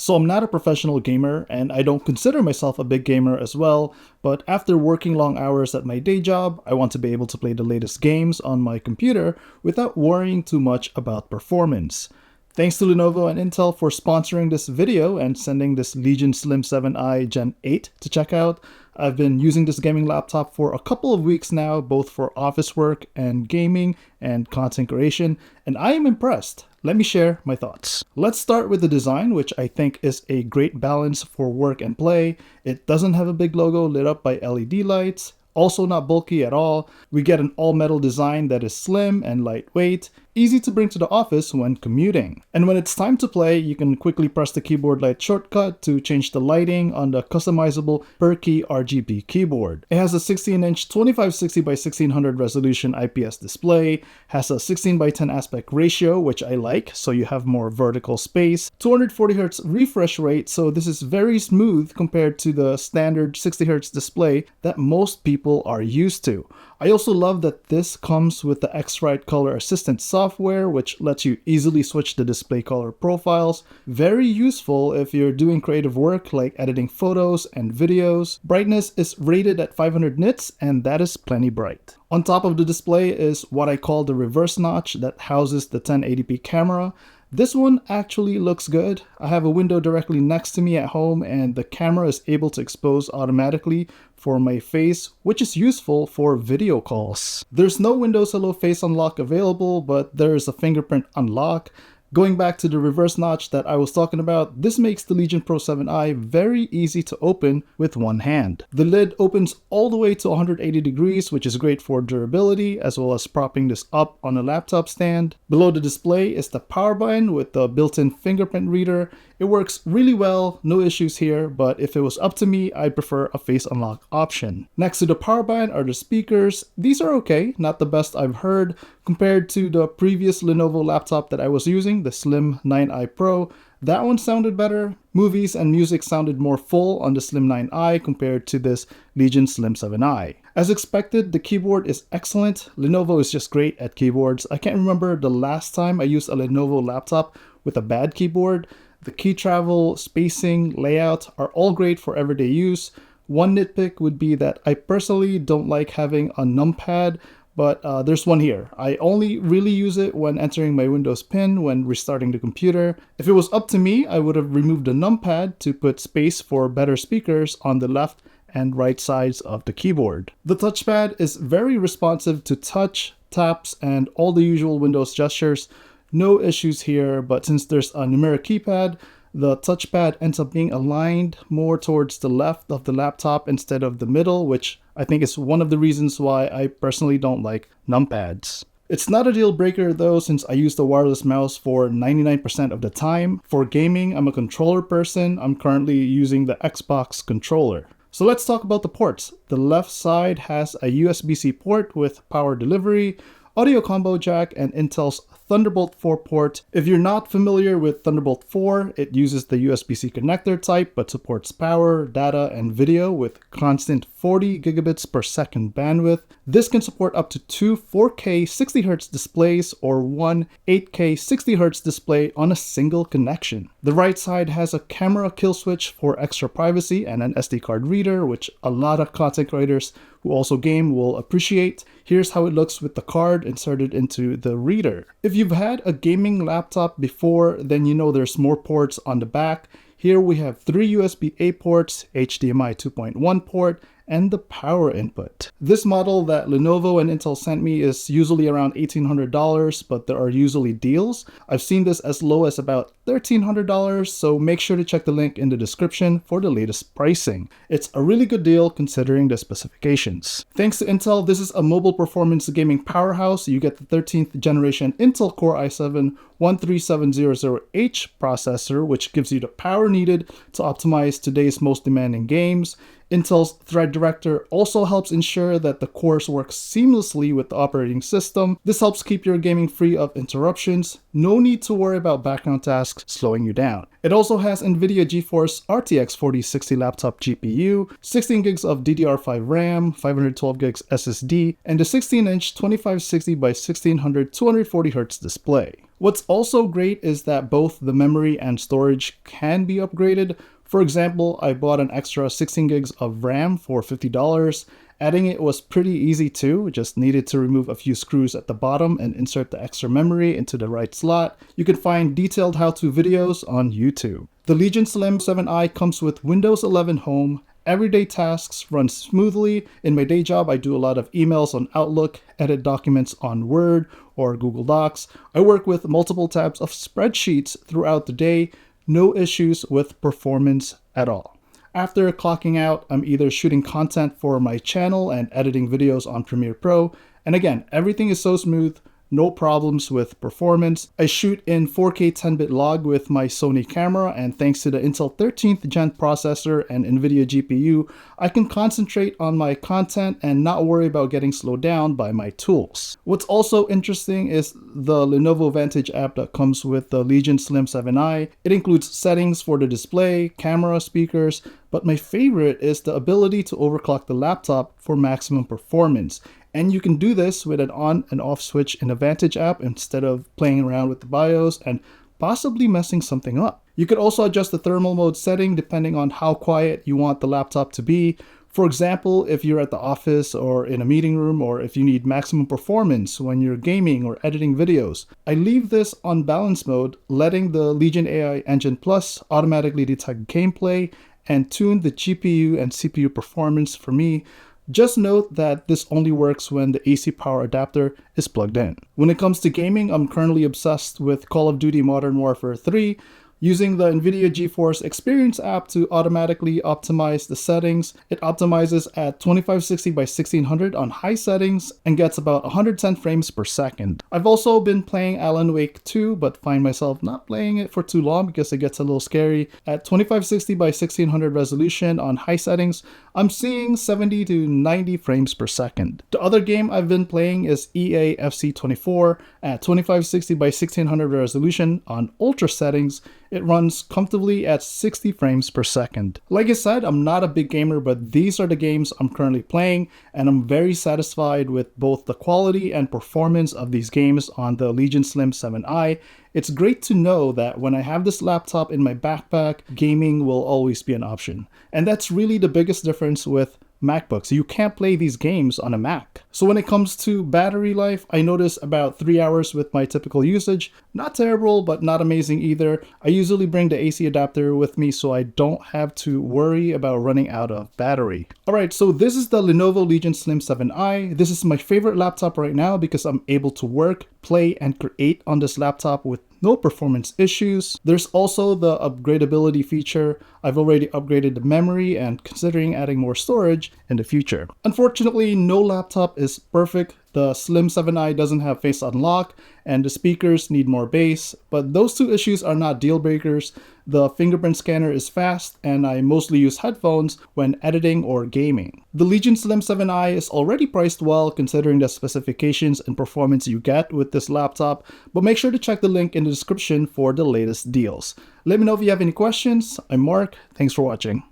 So I'm not a professional gamer, and I don't consider myself a big gamer as well, but after working long hours at my day job, I want to be able to play the latest games on my computer without worrying too much about performance. Thanks to Lenovo and Intel for sponsoring this video and sending this Legion Slim 7i Gen 8 to check out. I've been using this gaming laptop for a couple of weeks now, both for office work and gaming and content creation, and I am impressed. Let me share my thoughts. Let's start with the design, which I think is a great balance for work and play. It doesn't have a big logo lit up by LED lights, also not bulky at all. We get an all-metal design that is slim and lightweight, easy to bring to the office when commuting. And when it's time to play, you can quickly press the keyboard light shortcut to change the lighting on the customizable per key RGB keyboard. It has a 16-inch 2560 by 1600 resolution IPS display, has a 16 by 10 aspect ratio, which I like, so you have more vertical space, 240Hz refresh rate, so this is very smooth compared to the standard 60Hz display that most people are used to. I also love that this comes with the X-Rite Color Assistant software, which lets you easily switch the display color profiles. Very useful if you're doing creative work like editing photos and videos. Brightness is rated at 500 nits, and that is plenty bright. On top of the display is what I call the reverse notch that houses the 1080p camera. This one actually looks good. I have a window directly next to me at home, and the camera is able to expose automatically for my face, which is useful for video calls. There's no Windows Hello Face Unlock available, but there is a fingerprint unlock. Going back to the reverse notch that I was talking about, this makes the Legion Pro 7i very easy to open with one hand. The lid opens all the way to 180 degrees, which is great for durability, as well as propping this up on a laptop stand. Below the display is the power button with the built-in fingerprint reader. It works really well, no issues here, but if it was up to me, I'd prefer a face unlock option. Next to the power button are the speakers. These are okay, not the best I've heard. Compared to the previous Lenovo laptop that I was using, the Slim 9i Pro, that one sounded better. Movies and music sounded more full on the Slim 9i compared to this Legion Slim 7i. As expected, the keyboard is excellent. Lenovo is just great at keyboards. I can't remember the last time I used a Lenovo laptop with a bad keyboard. The key travel, spacing, layout are all great for everyday use. One nitpick would be that I personally don't like having a numpad, but there's one here. I only really use it when entering my Windows PIN when restarting the computer. If it was up to me, I would have removed the numpad to put space for better speakers on the left and right sides of the keyboard. The touchpad is very responsive to touch, taps, and all the usual Windows gestures. No issues here, but since there's a numeric keypad, the touchpad ends up being aligned more towards the left of the laptop instead of the middle, which I think is one of the reasons why I personally don't like numpads. It's not a deal breaker though, since I use the wireless mouse for 99% of the time. For gaming, I'm a controller person. I'm currently using the Xbox controller. So let's talk about the ports. The left side has a USB-C port with power delivery, audio combo jack, and Intel's Thunderbolt 4 port. If you're not familiar with Thunderbolt 4, it uses the USB-C connector type but supports power, data, and video with constant 40 gigabits per second bandwidth. This can support up to two 4K 60Hz displays or one 8K 60Hz display on a single connection. The right side has a camera kill switch for extra privacy and an SD card reader, which a lot of content creators who also game will appreciate. Here's how it looks with the card inserted into the reader. If you've had a gaming laptop before, then you know there's more ports on the back. Here we have three USB-A ports, HDMI 2.1 port, and the power input. This model that Lenovo and Intel sent me is usually around $1,800, but there are usually deals. I've seen this as low as about $1,300, so make sure to check the link in the description for the latest pricing. It's a really good deal considering the specifications. Thanks to Intel, this is a mobile performance gaming powerhouse. You get the 13th generation Intel Core i7-13700H processor, which gives you the power needed to optimize today's most demanding games. Intel's Thread Director also helps ensure that the cores work seamlessly with the operating system. This helps keep your gaming free of interruptions. No need to worry about background tasks slowing you down. It also has NVIDIA GeForce RTX 4060 laptop GPU, 16 gigs of DDR5 RAM, 512 gigs SSD, and a 16-inch 2560 by 1600 240Hz display. What's also great is that both the memory and storage can be upgraded. For example, I bought an extra 16 gigs of RAM for $50. Adding it was pretty easy too, just needed to remove a few screws at the bottom and insert the extra memory into the right slot. You can find detailed how-to videos on YouTube. The Legion Slim 7i comes with Windows 11 Home. Everyday tasks run smoothly. In my day job, I do a lot of emails on Outlook, edit documents on Word or Google Docs. I work with multiple tabs of spreadsheets throughout the day. No issues with performance at all. After clocking out, I'm either shooting content for my channel and editing videos on Premiere Pro. And again, everything is so smooth, no problems with performance. I shoot in 4K 10-bit log with my Sony camera, and thanks to the Intel 13th Gen processor and NVIDIA GPU, I can concentrate on my content and not worry about getting slowed down by my tools. What's also interesting is the Lenovo Vantage app that comes with the Legion Slim 7i. It includes settings for the display, camera, speakers, but my favorite is the ability to overclock the laptop for maximum performance. And you can do this with an on and off switch in the Vantage app instead of playing around with the BIOS and possibly messing something up. You could also adjust the thermal mode setting depending on how quiet you want the laptop to be. For example, if you're at the office or in a meeting room, or if you need maximum performance when you're gaming or editing videos. I leave this on balance mode, letting the Legion AI Engine Plus automatically detect gameplay and tune the GPU and CPU performance for me. Just note that this only works when the AC power adapter is plugged in. When it comes to gaming, I'm currently obsessed with Call of Duty Modern Warfare 3. Using the NVIDIA GeForce Experience app to automatically optimize the settings. It optimizes at 2560 by 1600 on high settings and gets about 110 frames per second. I've also been playing Alan Wake 2, but find myself not playing it for too long because it gets a little scary. At 2560 by 1600 resolution on high settings, I'm seeing 70 to 90 frames per second. The other game I've been playing is EA FC 24 at 2560 by 1600 resolution on ultra settings. It runs comfortably at 60 frames per second. Like I said, I'm not a big gamer, but these are the games I'm currently playing, and I'm very satisfied with both the quality and performance of these games on the Legion Slim 7i. It's great to know that when I have this laptop in my backpack, gaming will always be an option. And that's really the biggest difference with MacBooks. You can't play these games on a Mac. So when it comes to battery life, I notice about 3 hours with my typical usage. Not terrible, but not amazing either. I usually bring the AC adapter with me so I don't have to worry about running out of battery. Alright, so this is the Lenovo Legion Slim 7i. This is my favorite laptop right now because I'm able to work, play, and create on this laptop with no performance issues. There's also the upgradability feature. I've already upgraded the memory and considering adding more storage in the future. Unfortunately, no laptop is perfect. The Slim 7i doesn't have Face Unlock and the speakers need more bass, but those two issues are not deal breakers. The fingerprint scanner is fast and I mostly use headphones when editing or gaming. The Legion Slim 7i is already priced well considering the specifications and performance you get with this laptop, but make sure to check the link in the description for the latest deals. Let me know if you have any questions. I'm Mark. Thanks for watching.